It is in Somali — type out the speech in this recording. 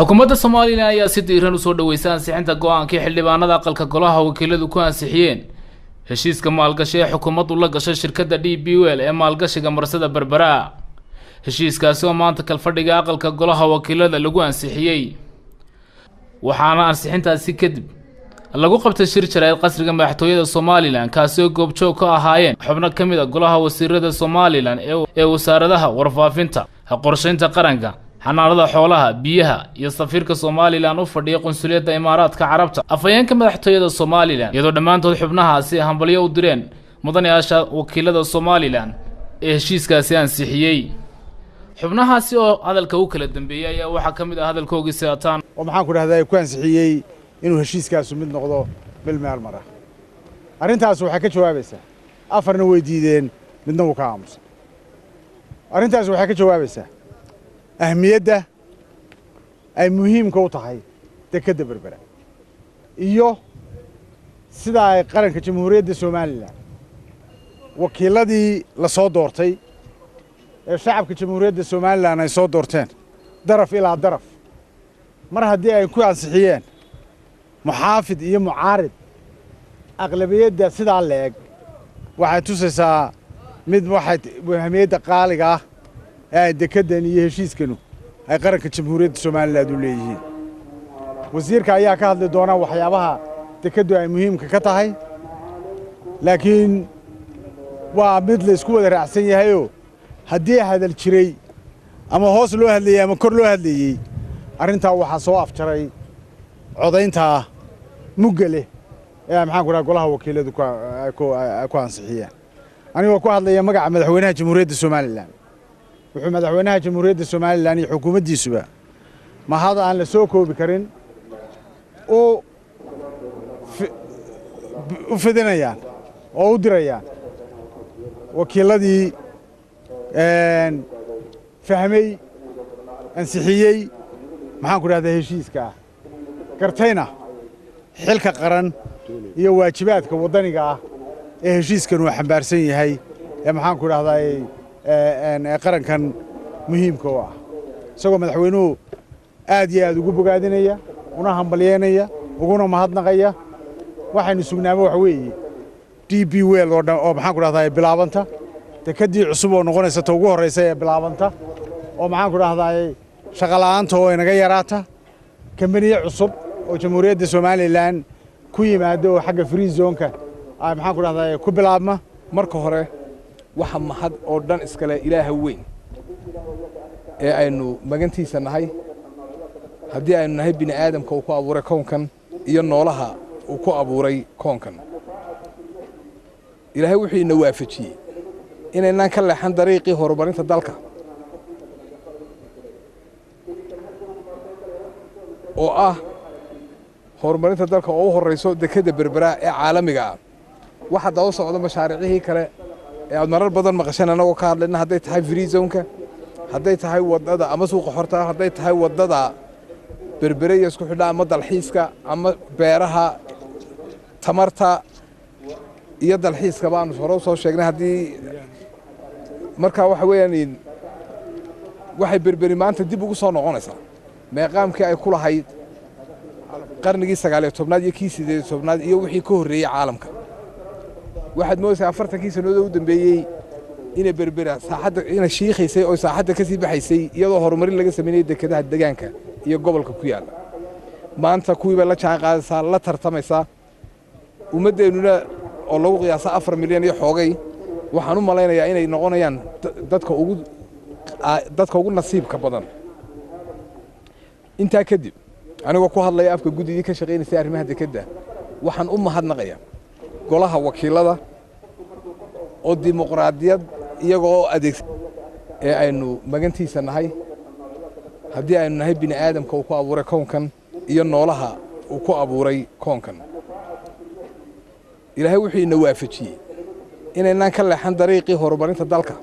xukuumadda Soomaaliland ayaa si diiran u soo dhaweysay ansixinta go'aankii xildhibaanada aqalka golaha wakiiladu ku ansixiyeen heshiiska maalgashi ee xukuumaddu la gashay shirkadda DBWL ee maalgashiga marsada Berbera. heshiiskaasi oo maanta kalfadhiga aqalka golaha wakiilada lagu ansixiyay waxaana ansixintaasi kadib lagu qabtay shir jaraa'id qasriga madaxtooyada Soomaaliland kaasi oo goobjoog ka ahaayeen xubno ka mid ah golaha wasiirada Soomaaliland ee wasaaradaha warfaafinta, qorsheynta qaranka, xanaanada xoolaha, biyaha iyo safiirka Soomaaliland u fadhiya qunsuliyadda Imaaraadka Carabta. afayeenka madaxtooyada Soomaaliland iyadoo dhammaantood xubnahaasi hambalyo u direen mudanayaasha wakiilada Soomaaliland ee heshiiskaasi ansixiyay. xubnahaasi oo hadalka u kala dambeeyay ayaa waxa ka mid ah hadalkoogii saataan oo maxaan ku dhahdaa ku ansixiyay inuu heshiiskaasi mid noqdo bil meel mara. arrintaas waxa ka jawaabaysaa afarna way diideen midna uu ka aamusay. arrintaas waxa ka jawaabaysaa ahmiyadda ay muhiimka u tahay dekedda Berbera iyo sida ay qaranka Jamhuuriyadda Soomaaliland wakiiladii la soo doortay ee shacabka Jamhuuriyadda Soomaaliland ay soo doorteen daraf ilaa daraf mar haddii ay ku ansixiyeen muxaafid iyo mucaarid aqlabiyadda sidaa leeg waxay tusaysaa mid waxay ahmiyadda qaaliga ah ee dekeddan iyo heshiiskanu ay qaranka Jamhuuriyadda Soomaaliland u leeyihiin. wasiirka ayaa ka hadli doona waxyaabaha dekeddu ay muhiimka ka tahay, laakiin waa mid la isku wada raacsan yahay haddii hadal jiray ama hoos loo hadlayay ama kor loo hadlayay arrintaa waxaa soo afjaray codaynta mugga leh ee maxaan ku dhahaa golaha wakiiladu ku ansixiyeen. anigoo ku hadlaya magaca madaxweynaha Jamhuuriyadda Soomaaliland wuxuu madaxweynaha Jamhuuriyadda Soomaaliland iyo xukuumaddiisuba mahad aan la soo koobi karin oo u fidinayaan oo u dirayaan wakiiladii fahmay ansixiyey maxaan ku dhahdaa heshiiska gartayna xilka qaran iyo waajibaadka wadaniga ah ee heshiiskan uu xambaarsan yahay ee maxaan ku dhahdaa qarankan muhiimka u ah. isagoo madaxweynuhu aad iyo aad ugu bogaadinaya una hambalyeynaya uguna mahadnaqaya waxaynu sugnaaba waxa weeye DBWL oo maxaan ku dhahdaa bilaabanta dekeddii cusub oo noqonaysa ta ugu horreysa ee bilaabanta oo maxaan ku dhahdaa shaqo la'aanta oo inaga yaraata kambaniye cusub oo Jamhuuriyadda Soomaaliland ku yimaado oo xagga free zone-ka ay maxaan ku dhahdaa ku bilaabma. marka hore waxa mahad oo dhan iskale Ilaaha weyn ee aynu magantiisa nahay haddii aynu nahay bini aadamka uu ku abuuray koonkan iyo noolaha uu ku abuuray koonkan. Ilaahay wuxuu ina waafajiyay inaynaan ka leexan dariiqii horumarinta dalka oo ah horumarinta dalka oo u horeyso dekedda Berbera ee caalamiga ah. waxa daba socda mashaariicii kale ee aad marar badan maqasheen anagoo ka hadlayna hadday tahay free zone-ka, hadday tahay wadada ama suuqa xorta, hadday tahay wadada Berbera iyo isku xidha ama dalxiiska ama beeraha, tamarta iyo dalxiiska baan soo sheegnay. haddii markaa waxa weeyaan waxay Berberi maanta dib ugu soo noqonaysaa meeqaamkii ay ku lahayd qarnigii 19aad iyo kii 18aad iyo wixii ka horreeyay caalamka. waxaad moodaysaa 40kii sannadood u dambeeyay inay Berbera saaxadda ina shiikhaysay oo saaxadda ka sii baxaysay iyadoo horumarin laga sameeyay dekedaha deegaanka iyo gobolka ku yaala. maanta kuwiiba la jaan qaadaysaa, la tartamaysaa. ummaddeennuna oo lagu qiyaasa 4 milyan iyo xoogay waxaan u malaynayaa inay noqonayaan dadka ugu nasiibka badan. intaa kadib anigoo ku hadlaya afka guddigii ka shaqeynayay arrimaha dekedda waxaan u mahadnaqayaa golaha wakiilada oo dimuqraadiyad iyagoo adeegsan ee aynu magantiisa nahay haddii aynu nahay bini aadamka uu ku abuuray koonkan iyo noolaha uu ku abuuray koonkan. Ilaahay wuxuu ina waafajiyay inaynaan ka leexan dariiqii horumarinta dalka